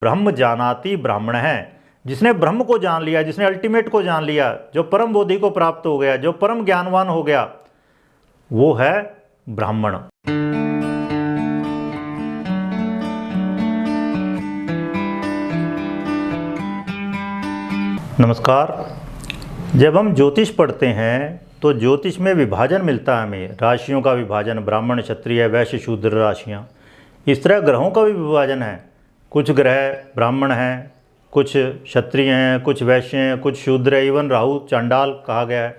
ब्रह्म जानाति ब्राह्मण है। जिसने ब्रह्म को जान लिया, जिसने अल्टीमेट को जान लिया, जो परम बोधि को प्राप्त हो गया, जो परम ज्ञानवान हो गया, वो है ब्राह्मण। नमस्कार। जब हम ज्योतिष पढ़ते हैं तो ज्योतिष में विभाजन मिलता है हमें, राशियों का विभाजन, ब्राह्मण क्षत्रिय वैश्य शूद्र राशियाँ। इस तरह ग्रहों का भी विभाजन है। कुछ ग्रह ब्राह्मण हैं, कुछ क्षत्रिय हैं, कुछ वैश्य हैं, कुछ शूद्र है, इवन राहु चांडाल कहा गया है।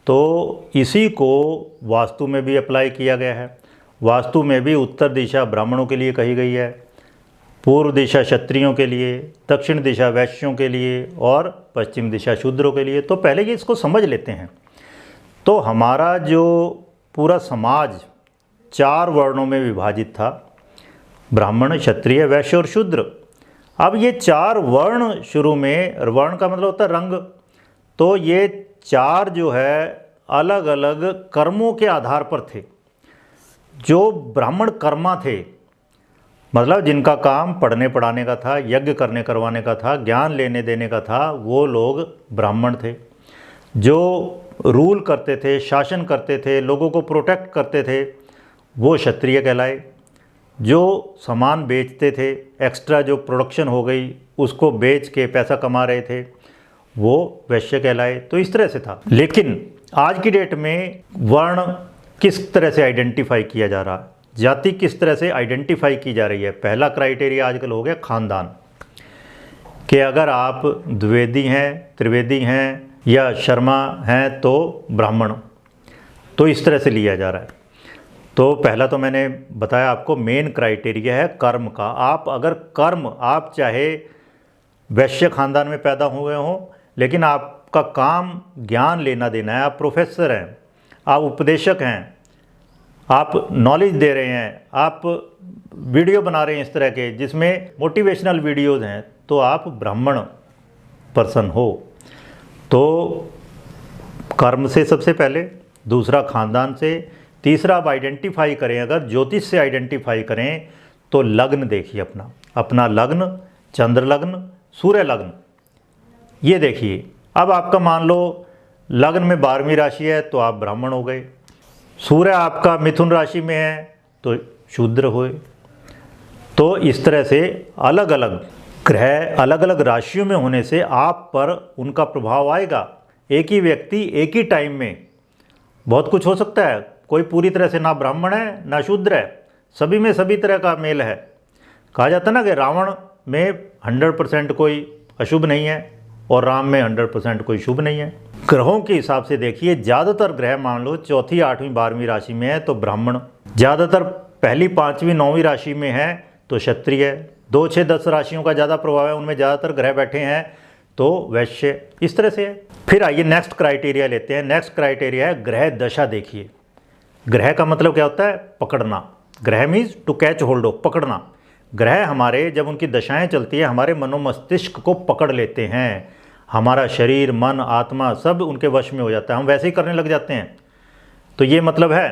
तो इसी को वास्तु में भी अप्लाई किया गया है। वास्तु में भी उत्तर दिशा ब्राह्मणों के लिए कही गई है, पूर्व दिशा क्षत्रियों के लिए, दक्षिण दिशा वैश्यों के लिए और पश्चिम दिशा शूद्रों के लिए। तो पहले ये इसको समझ लेते हैं। तो हमारा जो पूरा समाज 4 वर्णों में विभाजित था, ब्राह्मण क्षत्रिय वैश्य और शूद्र। अब ये 4 वर्ण शुरू में, वर्ण का मतलब होता है रंग, तो ये 4 जो है अलग अलग कर्मों के आधार पर थे। जो ब्राह्मण कर्मा थे, मतलब जिनका काम पढ़ने पढ़ाने का था, यज्ञ करने करवाने का था, ज्ञान लेने देने का था, वो लोग ब्राह्मण थे। जो रूल करते थे, शासन करते थे, लोगों को प्रोटेक्ट करते थे, वो क्षत्रिय कहलाए। जो सामान बेचते थे, एक्स्ट्रा जो प्रोडक्शन हो गई उसको बेच के पैसा कमा रहे थे, वो वैश्य कहलाए। तो इस तरह से था। लेकिन आज की डेट में वर्ण किस तरह से आइडेंटिफाई किया जा रहा, जाति किस तरह से आइडेंटिफाई की जा रही है। पहला क्राइटेरिया आजकल हो गया खानदान, कि अगर आप द्विवेदी हैं, त्रिवेदी हैं या शर्मा हैं तो ब्राह्मण। तो इस तरह से लिया जा रहा है। तो पहला तो मैंने बताया आपको, मेन क्राइटेरिया है कर्म का। आप अगर कर्म, आप चाहे वैश्य खानदान में पैदा हुए हों, लेकिन आपका काम ज्ञान लेना देना है, आप प्रोफेसर हैं, आप उपदेशक हैं, आप नॉलेज दे रहे हैं, आप वीडियो बना रहे हैं इस तरह के जिसमें मोटिवेशनल वीडियोज़ हैं, तो आप ब्राह्मण पर्सन हो। तो कर्म से सबसे पहले, दूसरा खानदान से, तीसरा आप आइडेंटिफाई करें, अगर ज्योतिष से आइडेंटिफाई करें तो लग्न देखिए अपना लग्न, चंद्र लग्न, सूर्य लग्न, ये देखिए। अब आपका मान लो लग्न में 12वीं राशि है तो आप ब्राह्मण हो गए। सूर्य आपका मिथुन राशि में है तो शूद्र हुए। तो इस तरह से अलग अलग ग्रह अलग अलग राशियों में होने से आप पर उनका प्रभाव आएगा। एक ही व्यक्ति एक ही टाइम में बहुत कुछ हो सकता है। कोई पूरी तरह से ना ब्राह्मण है ना शूद्र है, सभी में सभी तरह का मेल है। कहा जाता है ना कि रावण में 100% कोई अशुभ नहीं है और राम में 100% कोई शुभ नहीं है। ग्रहों के हिसाब से देखिए, ज़्यादातर ग्रह मान लो 4th, 8वीं, 12वीं राशि में है तो ब्राह्मण, ज़्यादातर 1ली, 5वीं, 9वीं राशि में है तो क्षत्रिय, 2, 6, 10 राशियों का ज़्यादा प्रभाव है, उनमें ज़्यादातर ग्रह बैठे हैं तो वैश्य। इस तरह से है। फिर आइए नेक्स्ट क्राइटेरिया लेते हैं। नेक्स्ट क्राइटेरिया है ग्रह दशा। देखिए, ग्रह का मतलब क्या होता है? पकड़ना। ग्रह means to catch hold of, पकड़ना। ग्रह हमारे जब उनकी दशाएं चलती है हमारे मनोमस्तिष्क को पकड़ लेते हैं। हमारा शरीर, मन, आत्मा सब उनके वश में हो जाता है, हम वैसे ही करने लग जाते हैं। तो ये मतलब है।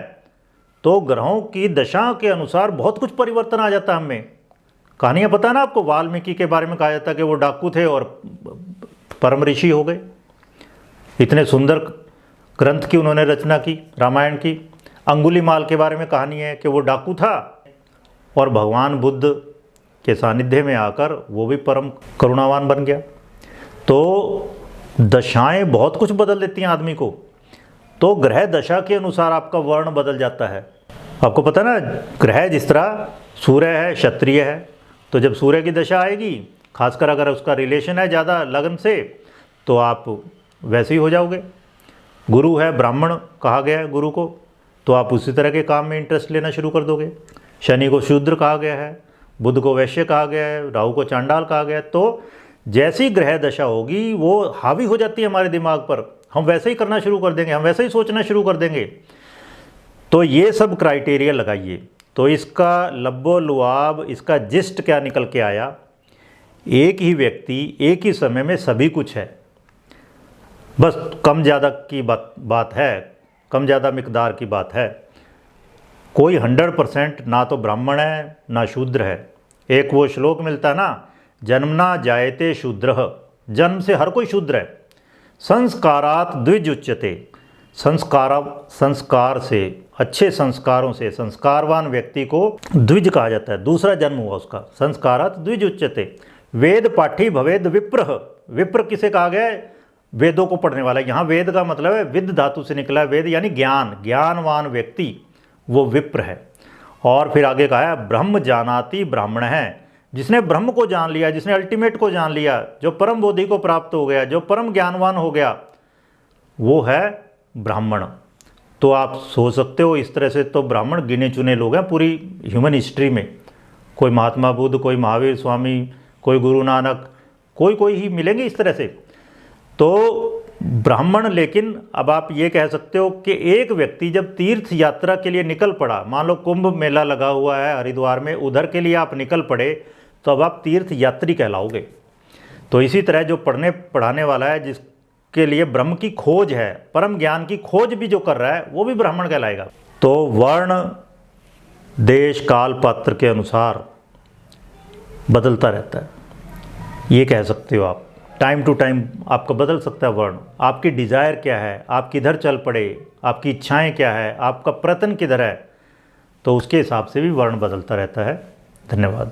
तो ग्रहों की दशा के अनुसार बहुत कुछ परिवर्तन आ जाता है हमें। कहानियाँ पता है ना आपको, वाल्मीकि के बारे में कहा जाता है कि वो डाकू थे और परम ऋषि हो गए। इतने सुंदर ग्रंथ की उन्होंने रचना की, रामायण की। अंगुलीमाल के बारे में कहानी है कि वो डाकू था और भगवान बुद्ध के सानिध्य में आकर वो भी परम करुणावान बन गया। तो दशाएं बहुत कुछ बदल देती हैं आदमी को। तो ग्रह दशा के अनुसार आपका वर्ण बदल जाता है। आपको पता है ना, ग्रह जिस तरह सूर्य है, क्षत्रिय है, तो जब सूर्य की दशा आएगी, खासकर अगर उसका रिलेशन है ज़्यादा लग्न से, तो आप वैसे ही हो जाओगे। गुरु है, ब्राह्मण कहा गया है गुरु को, तो आप उसी तरह के काम में इंटरेस्ट लेना शुरू कर दोगे। शनि को शूद्र कहा गया है, बुध को वैश्य कहा गया है, राहु को चांडाल कहा गया है। तो जैसी ग्रह दशा होगी वो हावी हो जाती है हमारे दिमाग पर, हम वैसे ही करना शुरू कर देंगे, हम वैसे ही सोचना शुरू कर देंगे। तो ये सब क्राइटेरिया लगाइए। तो इसका लब्बो लुआब, इसका जिस्ट क्या निकल के आया? एक ही व्यक्ति एक ही समय में सभी कुछ है, बस कम ज़्यादा की बात है, कम ज़्यादा मिकदार की बात है। कोई 100% ना तो ब्राह्मण है ना शूद्र है। एक वो श्लोक मिलता है ना जन्मना जायते शूद्रः, जन्म से हर कोई शूद्र है। संस्कारात द्विज उच्यते, संस्कार से, अच्छे संस्कारों से संस्कारवान व्यक्ति को द्विज कहा जाता है, दूसरा जन्म हुआ उसका। संस्कारात द्विज उच्यते। वेद पाठी भवेद विप्रः, विप्र किसे कहा गया है? वेदों को पढ़ने वाला। यहाँ वेद का मतलब है विद धातु से निकला है, वेद यानी ज्ञान, ज्ञानवान व्यक्ति वो विप्र है। और फिर आगे कहा है ब्रह्म जानाति ब्राह्मण है, जिसने ब्रह्म को जान लिया, जिसने अल्टीमेट को जान लिया, जो परम बोधि को प्राप्त हो गया, जो परम ज्ञानवान हो गया, वो है ब्राह्मण। तो आप सोच सकते हो इस तरह से तो ब्राह्मण गिने चुने लोग हैं पूरी ह्यूमन हिस्ट्री में। कोई महात्मा बुद्ध, कोई महावीर स्वामी, कोई गुरु नानक, कोई ही मिलेंगे इस तरह से। तो ब्राह्मण, लेकिन अब आप ये कह सकते हो कि एक व्यक्ति जब तीर्थ यात्रा के लिए निकल पड़ा, मान लो कुंभ मेला लगा हुआ है हरिद्वार में, उधर के लिए आप निकल पड़े, तो अब आप तीर्थ यात्री कहलाओगे। तो इसी तरह जो पढ़ने पढ़ाने वाला है, जिसके लिए ब्रह्म की खोज है, परम ज्ञान की खोज भी जो कर रहा है, वो भी ब्राह्मण कहलाएगा। तो वर्ण देश काल पात्र के अनुसार बदलता रहता है, ये कह सकते हो आप। टाइम टू टाइम आपका बदल सकता है वर्ण। आपकी डिज़ायर क्या है, आप किधर चल पड़े, आपकी इच्छाएं क्या है, आपका प्रयत्न किधर है, तो उसके हिसाब से भी वर्ण बदलता रहता है। धन्यवाद।